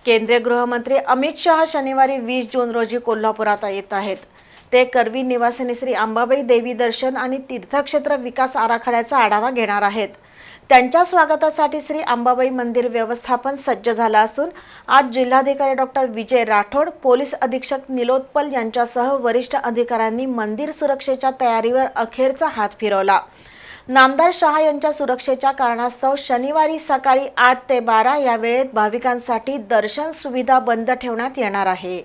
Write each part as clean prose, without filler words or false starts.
केंद्रीय गृहमंत्री अमित शहा शनिवारी 20 जून रोजी कोल्हापुरात येत आहेत। ते करवी निवासिनी श्री अंबाबाई देवी दर्शन आणि तीर्थक्षेत्र विकास आराखड्याचा आढावा घेणार आहेत। त्यांच्या स्वागतासाठी श्री अंबाबाई मंदिर व्यवस्थापन सज्ज झालं असून आज जिल्हाधिकारी डॉक्टर विजय राठोड, पोलीस अधीक्षक निलोत्पल यांच्यासह वरिष्ठ अधिकाऱ्यांनी मंदिर सुरक्षेच्या तयारीवर अखेरचा हात फिरवला। नामदार शहा यांच्या सुरक्षेच्या कारणास्तव शनिवारी सकाळी 8 ते 12 या वेळेत भाविकांसाठी दर्शन सुविधा बंद ठेवण्यात येणार आहे।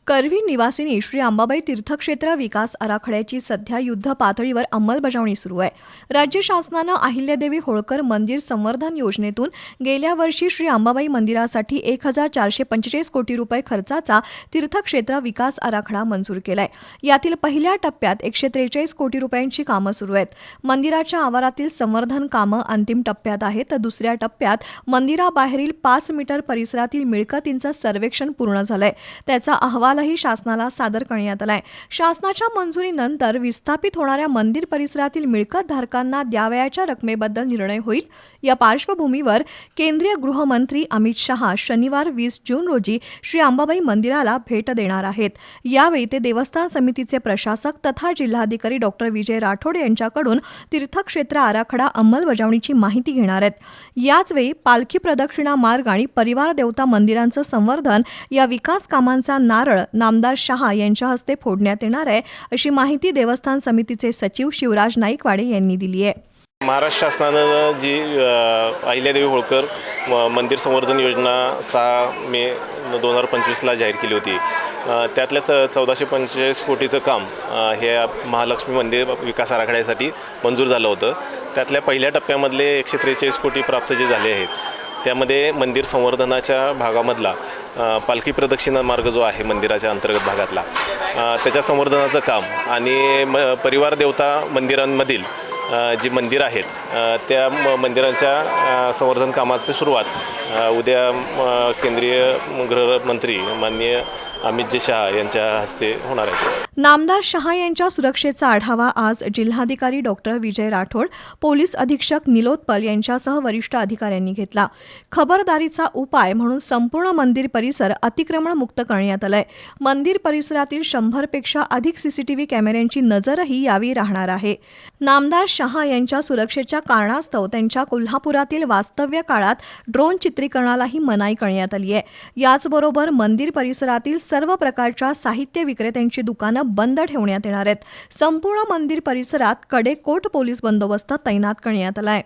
करवी निवासिनी श्री अंबाबाई तीर्थक्षेत्र विकास आराखड्याची सध्या युद्ध पातळीवर अंमलबजावणी सुरू आहे। राज्य शासनानं अहिल्यादेवी होळकर मंदिर संवर्धन योजनेतून गेल्या वर्षी श्री अंबाबाई मंदिरासाठी 1445 कोटी रुपये खर्चाचा तीर्थक्षेत्र विकास आराखडा मंजूर केलाय। यातील पहिल्या टप्प्यात 143 कोटी रुपयांची कामं सुरू आहेत। मंदिराच्या आवारातील संवर्धन कामं अंतिम टप्प्यात आहेत, तर दुसऱ्या टप्प्यात मंदिराबाहेरील 5 मीटर परिसरातील मिळकतींचं सर्वेक्षण पूर्ण झालंय। त्याचा अहवाल शासनाला सादर करण्यात आलाय। शासनाच्या मंजुरीनंतर विस्थापित होणाऱ्या मंदिर परिसरातील मिळकत धारकांना द्यावयाच्या रकमेबद्दल निर्णय होईल। या पार्श्वभूमीवर केंद्रीय गृहमंत्री अमित शहा शनिवार 20 जून रोजी श्री अंबाबाई मंदिराला भेट देणार आहेत। यावेळी ते देवस्थान समितीचे प्रशासक तथा जिल्हाधिकारी डॉक्टर विजय राठोड यांच्याकडून तीर्थक्षेत्र आराखडा अंमलबजावणीची माहिती घेणार आहेत। याचवेळी पालखी प्रदक्षिणा मार्ग आणि परिवार देवता मंदिरांचं संवर्धन या विकास कामांचा नारळ नामदार शहा यांच्या हस्ते फोडण्यात येणार आहे, अशी माहिती देवस्थान समितीचे सचिव शिवराज नाईकवाडे यांनी दिली आहे। महाराष्ट्र शासनानं जी अहिल्यादेवी होळकर मंदिर संवर्धन योजना 6 मे 2025ला जाहीर केली होती, त्यातल्या 1445 कोटीचं काम हे महालक्ष्मी मंदिर विकास आराखड्यासाठी मंजूर झालं होतं। त्यातल्या पहिल्या टप्प्यामधले 143 कोटी प्राप्त जे झाले आहेत, त्यामध्ये मंदिर संवर्धनाच्या भागामधला पालखी प्रदक्षिणा मार्ग जो आहे मंदिराच्या अंतर्गत भागातला, त्याच्या संवर्धनाचं काम आणि परिवार देवता मंदिरांमधील जी मंदिर आहेत त्या मंदिरांच्या संवर्धन कामाची सुरुवात उद्या केंद्रीय गृहमंत्री माननीय अमित शहा यांच्या हस्ते होणार आहे। नामदार शहा यांच्या सुरक्षेचा आढावा आज जिल्हाधिकारी डॉक्टर विजय राठोड, पोलीस अधीक्षक निलोत्पल यांच्यासह वरिष्ठ अधिकाऱ्यांनी घेतला। खबरदारीचा उपाय म्हणून संपूर्ण मंदिर परिसर अतिक्रमण मुक्त करण्यात आलाय। मंदिर परिसरातील 100 पेक्षा अधिक सीसीटीव्ही कॅमेऱ्यांची नजरही यावेळी राहणार आहे। नामदार शहा यांच्या सुरक्षेच्या कारणास्तव त्यांच्या कोल्हापुरातील वास्तव्य काळात ड्रोन चित्रीकरणालाही मनाई करण्यात आली आहे। याचबरोबर मंदिर परिसरातील सर्व प्रकारच्या साहित्य विक्रेत्यांची दुकानं बंद ठेवण्यात येणार आहेत। संपूर्ण मंदिर परिसरात कडेकोट पोलीस बंदोबस्त तैनात करण्यात आलाय।